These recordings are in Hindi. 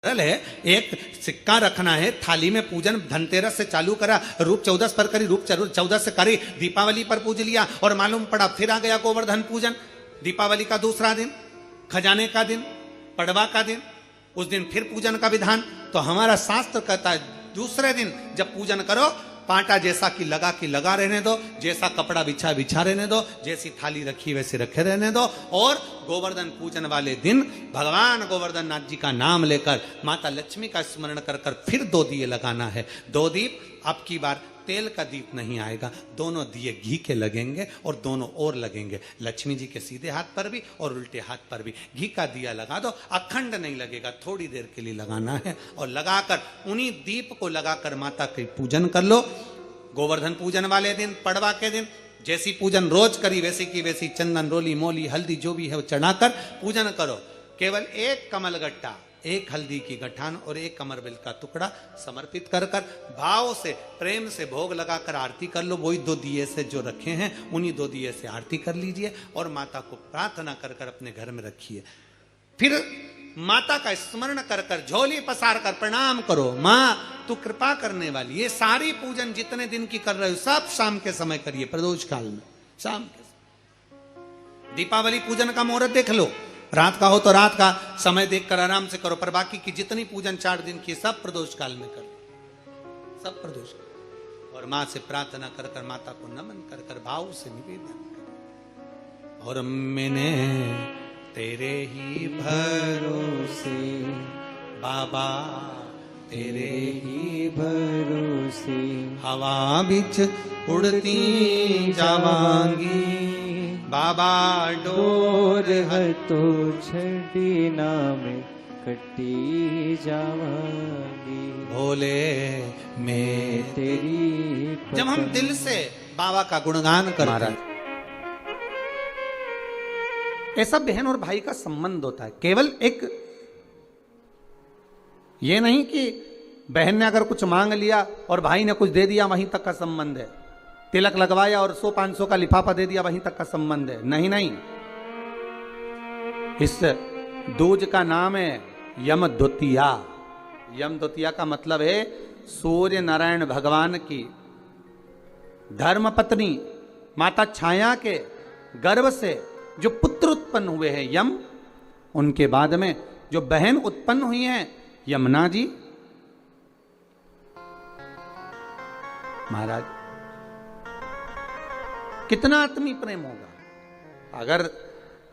सरल है। एक सिक्का रखना है, थाली में पूजन धनतेरस से चालू करा, रूप 14 पर करी, रूप 14 से करी, दीपावली पर पूज लिया और मालूम पड़ा फिर आ गया गोवर्धन पूजन। दीपावली का दूसरा दिन, खजाने का दिन, पड़वा का दिन, उस दिन फिर पूजन का विधान। तो हमारा शास्त्र कहता है दूसरे दिन जब पूजन करो, पांटा जैसा कि लगा रहने दो, जैसा कपड़ा बिछा रहने दो, जैसी थाली रखी वैसे रखे रहने दो। और गोवर्धन पूजन वाले दिन भगवान गोवर्धन नाथ जी का नाम लेकर माता लक्ष्मी का स्मरण कर कर फिर 2 दिए लगाना है। 2 दीप, अब की बार तेल का दीप नहीं आएगा, दोनों दिए घी के लगेंगे और दोनों ओर लगेंगे, लक्ष्मी जी के सीधे हाथ पर भी और उल्टे हाथ पर भी। घी का दिया लगा दो, अखंड नहीं लगेगा, थोड़ी देर के लिए लगाना है। और लगाकर उन्हीं दीप को लगाकर माता के पूजन कर लो। गोवर्धन पूजन वाले दिन, पड़वा के दिन जैसी पूजन रोज करी वैसी की वैसी चंदन, रोली, मोली, हल्दी जो भी है वो चढ़ाकर पूजन करो। केवल एक कमलगट्टा, एक हल्दी की गठान और एक कमरबेल का टुकड़ा समर्पित कर कर भाव से प्रेम से भोग लगाकर आरती कर लो। वही 2 दिए से जो रखे हैं उन्हीं 2 दिए से आरती कर लीजिए और माता को प्रार्थना कर कर अपने घर में रखिए। फिर माता का स्मरण कर कर झोली पसार कर प्रणाम करो, माँ तू कृपा करने वाली। ये सारी पूजन जितने दिन की कर रहे हो सब शाम के समय करिए, प्रदोष काल में शाम के। दीपावली पूजन का मुहूर्त देख लो, रात का हो तो रात का समय देखकर आराम से करो, पर बाकी की जितनी पूजन 4 दिन की सब प्रदोष काल में करो, सब प्रदोष काल। और मां से प्रार्थना कर कर, माता को नमन कर कर भाव से निवेदन कर। और मैंने तेरे ही भरोसे बाबा, तेरे ही भरोसे हवा बिच उड़ती जावांगी बाबा, डोर तो छड़ी नाम कटी जावांगी भोले मैं तेरी। जब हम दिल से बाबा का गुणगान करते हैं, ऐसा बहन और भाई का संबंध होता है। केवल एक ये नहीं कि बहन ने अगर कुछ मांग लिया और भाई ने कुछ दे दिया वहीं तक का संबंध है, तिलक लगवाया और 100-500 का लिफाफा दे दिया वहीं तक का संबंध है, नहीं नहीं। इस दूज का नाम है यम द्वितीया। यम द्वितीया का मतलब है सूर्य नारायण भगवान की धर्म पत्नी माता छाया के गर्भ से जो पुत्र उत्पन्न हुए हैं यम, उनके बाद में जो बहन उत्पन्न हुई हैं यमुना जी। महाराज कितना आत्मीय प्रेम होगा अगर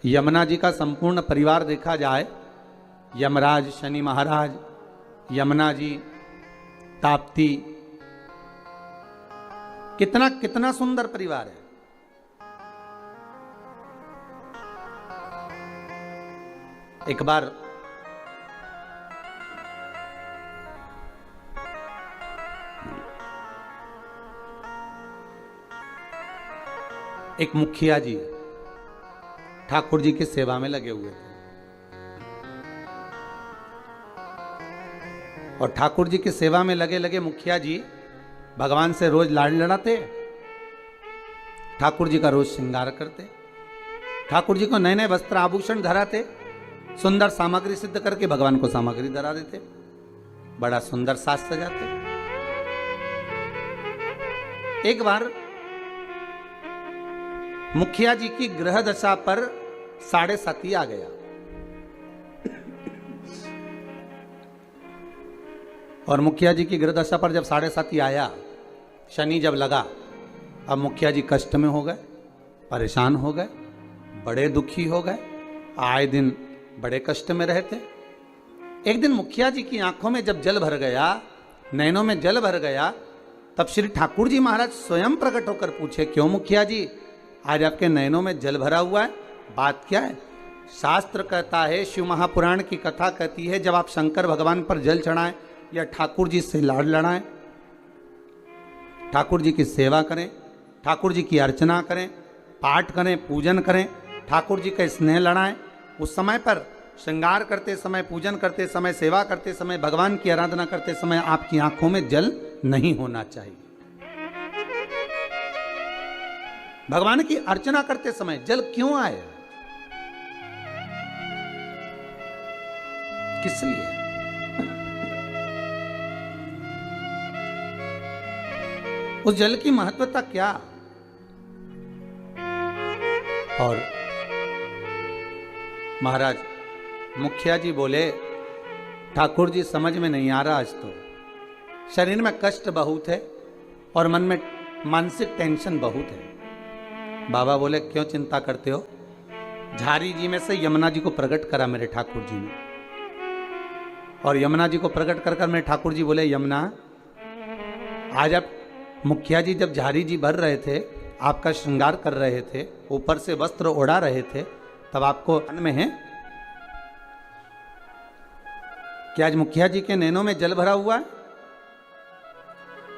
यमुना जी का संपूर्ण परिवार देखा जाए, यमराज, शनि महाराज, यमुना जी, ताप्ती, कितना कितना सुंदर परिवार है। एक बार एक मुखिया जी ठाकुर जी की सेवा में लगे हुए थे और ठाकुर जी की सेवा में लगे लगे मुखिया जी भगवान से रोज लाड़ लड़ाते, ठाकुर जी का रोज श्रृंगार करते, ठाकुर जी को नए नए वस्त्र आभूषण धराते, सुंदर सामग्री सिद्ध करके भगवान को सामग्री धरा देते, बड़ा सुंदर साज सजाते। एक बार मुखिया जी की ग्रह दशा पर 7.5 आ गया और मुखिया जी की ग्रह दशा पर जब 7.5 आया, शनि जब लगा, अब मुखिया जी कष्ट में हो गए, परेशान हो गए, बड़े दुखी हो गए, आए दिन बड़े कष्ट में रहते। एक दिन मुखिया जी की आंखों में जब जल भर गया, नैनों में जल भर गया, तब श्री ठाकुर जी महाराज स्वयं प्रकट होकर पूछे, क्यों मुखिया जी आज आपके नैनों में जल भरा हुआ है, बात क्या है? शास्त्र कहता है, शिव महापुराण की कथा कहती है, जब आप शंकर भगवान पर जल चढ़ाएं या ठाकुर जी से लाड़ लड़ाएं, ठाकुर जी की सेवा करें, ठाकुर जी की अर्चना करें, पाठ करें, पूजन करें, ठाकुर जी का स्नेह लड़ाएं, उस समय पर श्रृंगार करते समय, पूजन करते समय, सेवा करते समय, भगवान की आराधना करते समय आपकी आंखों में जल नहीं होना चाहिए। भगवान की अर्चना करते समय जल क्यों आए, किस लिए? उस जल की महत्वता क्या। और महाराज मुखिया जी बोले, ठाकुर जी समझ में नहीं आ रहा, आज तो शरीर में कष्ट बहुत है और मन में मानसिक टेंशन बहुत है। बाबा बोले, क्यों चिंता करते हो। झारी जी में से यमुना जी को प्रकट करा मेरे ठाकुर जी ने, और यमुना जी को प्रकट कर मेरे ठाकुर जी बोले, यमुना आज आप मुखिया जी जब झारी जी भर रहे थे, आपका श्रृंगार कर रहे थे, ऊपर से वस्त्र ओढ़ा रहे थे, तब आपको मन में है कि आज मुखिया जी के नैनों में जल भरा हुआ है।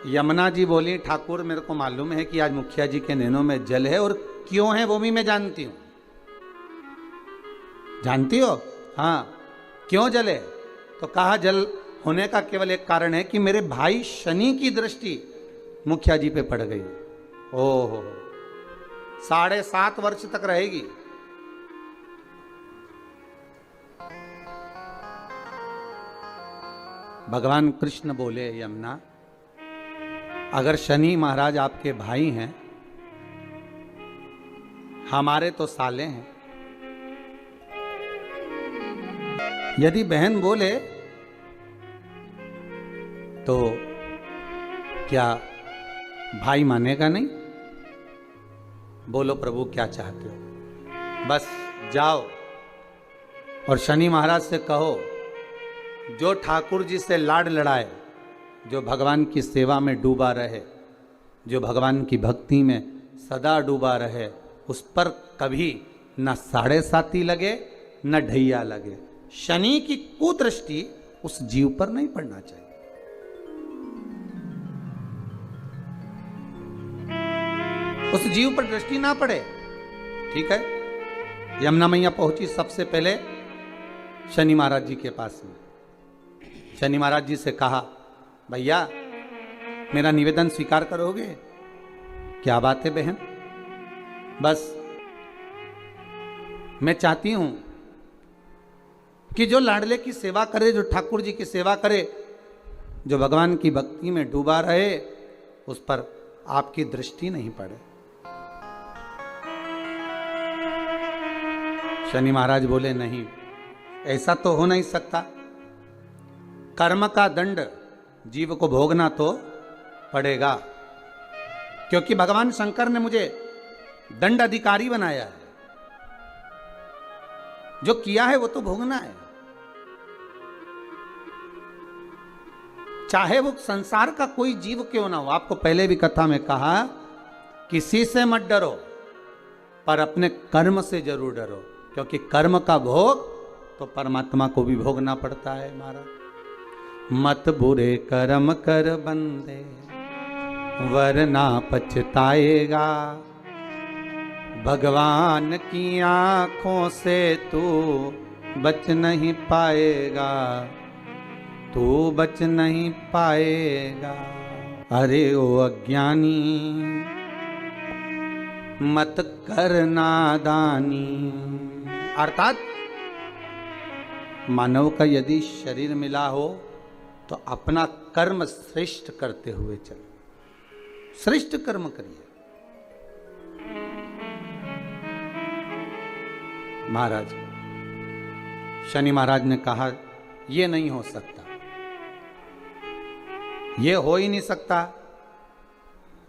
यमुना जी बोली, ठाकुर मेरे को मालूम है कि आज मुखिया जी के नैनों में जल है, और क्यों है वो भी मैं जानती हूं। जानती हो? हाँ, क्यों जल है? तो कहा, जल होने का केवल एक कारण है कि मेरे भाई शनि की दृष्टि मुखिया जी पे पड़ गई। ओहो, 7.5 वर्ष तक रहेगी। भगवान कृष्ण बोले, यमुना अगर शनि महाराज आपके भाई हैं, हमारे तो साले हैं। यदि बहन बोले तो क्या भाई मानेगा नहीं? बोलो प्रभु क्या चाहते हो। बस जाओ और शनि महाराज से कहो, जो ठाकुर जी से लाड लड़ाए, जो भगवान की सेवा में डूबा रहे, जो भगवान की भक्ति में सदा डूबा रहे, उस पर कभी न 7.5 लगे न ढैया लगे। शनि की कुदृष्टि उस जीव पर नहीं पड़ना चाहिए। उस जीव पर दृष्टि ना पड़े। ठीक है। यमुना मैया पहुंची सबसे पहले शनि महाराज जी के पास में। शनि महाराज जी से कहा, भैया मेरा निवेदन स्वीकार करोगे? क्या बात है बहन? बस मैं चाहती हूं कि जो लाडले की सेवा करे, जो ठाकुर जी की सेवा करे, जो भगवान की भक्ति में डूबा रहे, उस पर आपकी दृष्टि नहीं पड़े। शनि महाराज बोले, नहीं, ऐसा तो हो नहीं सकता। कर्म का दंड जीव को भोगना तो पड़ेगा, क्योंकि भगवान शंकर ने मुझे दंड अधिकारी बनाया है। जो किया है वो तो भोगना है, चाहे वो संसार का कोई जीव क्यों ना हो। आपको पहले भी कथा में कहा, किसी से मत डरो, पर अपने कर्म से जरूर डरो, क्योंकि कर्म का भोग तो परमात्मा को भी भोगना पड़ता है। महाराज, मत बुरे कर्म कर बंदे, वरना पछताएगा। भगवान की आंखों से तू बच नहीं पाएगा, तू बच नहीं पाएगा। अरे ओ अज्ञानी, मत कर नादानी। अर्थात मानव का यदि शरीर मिला हो तो अपना कर्म श्रेष्ठ करते हुए चलो, श्रेष्ठ कर्म करिए। महाराज, शनि महाराज ने कहा, यह नहीं हो सकता, यह हो ही नहीं सकता।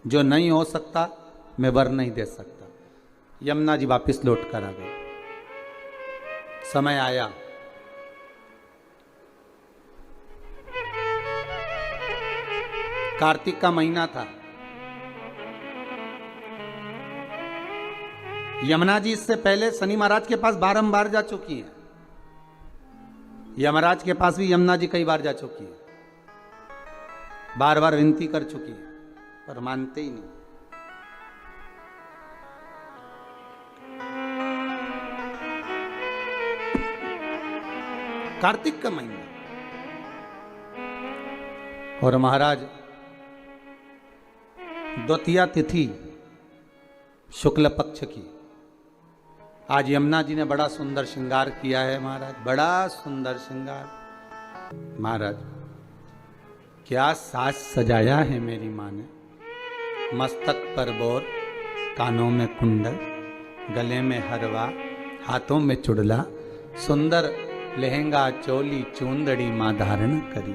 जो नहीं हो सकता मैं वर नहीं दे सकता। यमुना जी वापिस लौट कर आ गए। समय आया, कार्तिक का महीना था। यमुना जी इससे पहले शनि महाराज के पास बारंबार जा चुकी हैं। यमराज के पास भी यमुना जी कई बार जा चुकी है, बार बार विनती कर चुकी है, पर मानते ही नहीं। कार्तिक का महीना और महाराज द्वितीया तिथि शुक्ल पक्ष की। आज यमुना जी ने बड़ा सुंदर श्रृंगार किया है महाराज, बड़ा सुंदर श्रृंगार। महाराज क्या साज सजाया है मेरी माँ ने। मस्तक पर बोर, कानों में कुंडल, गले में हरवा, हाथों में चुड़ला, सुंदर लहंगा चोली चूंदड़ी मां धारण करी।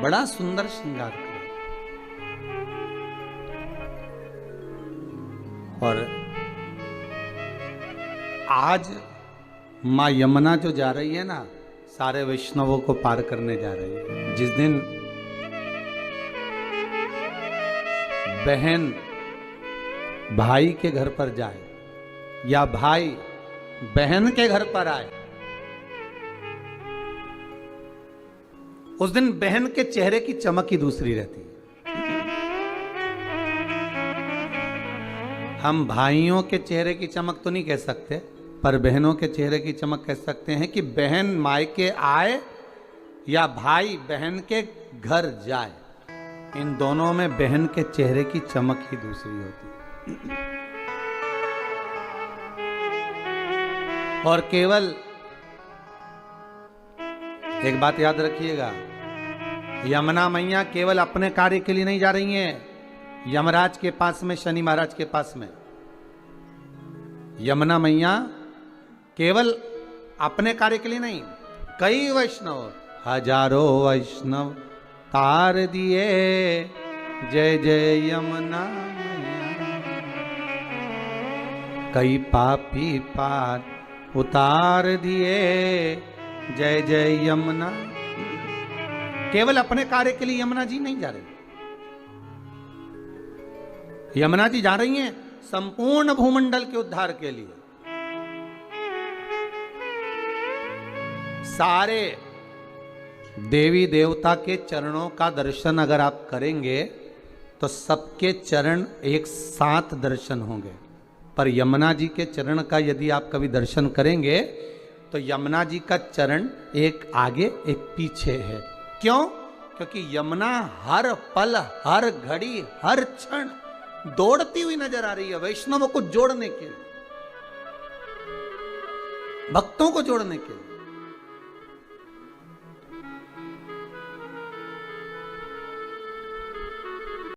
बड़ा सुंदर श्रृंगार करा। और आज मां यमुना जो जा रही है ना, सारे वैष्णवों को पार करने जा रही है। जिस दिन बहन भाई के घर पर जाए या भाई बहन के घर पर आए, उस दिन बहन के चेहरे की चमक ही दूसरी रहती है। हम भाइयों के चेहरे की चमक तो नहीं कह सकते, पर बहनों के चेहरे की चमक कह सकते हैं कि बहन मायके आए या भाई बहन के घर जाए, इन दोनों में बहन के चेहरे की चमक ही दूसरी होती है। और केवल एक बात याद रखिएगा, यमुना मैया केवल अपने कार्य के लिए नहीं जा रही हैं यमराज के पास में, शनि महाराज के पास में। यमुना मैया केवल अपने कार्य के लिए नहीं, कई वैष्णव, हजारों वैष्णव तार दिए, जय जय यमुना मैया, कई पापी पार उतार दिए, जय जय यमुना। केवल अपने कार्य के लिए यमुना जी नहीं जा रही, यमुना जी जा रही हैं संपूर्ण भूमंडल के उद्धार के लिए। सारे देवी देवता के चरणों का दर्शन अगर आप करेंगे तो सबके चरण एक साथ दर्शन होंगे, पर यमुना जी के चरण का यदि आप कभी दर्शन करेंगे तो यमुना जी का चरण एक आगे एक पीछे है। क्यों? क्योंकि यमुना हर पल, हर घड़ी, हर क्षण दौड़ती हुई नजर आ रही है वैष्णवों को जोड़ने के लिए, भक्तों को जोड़ने के लिए।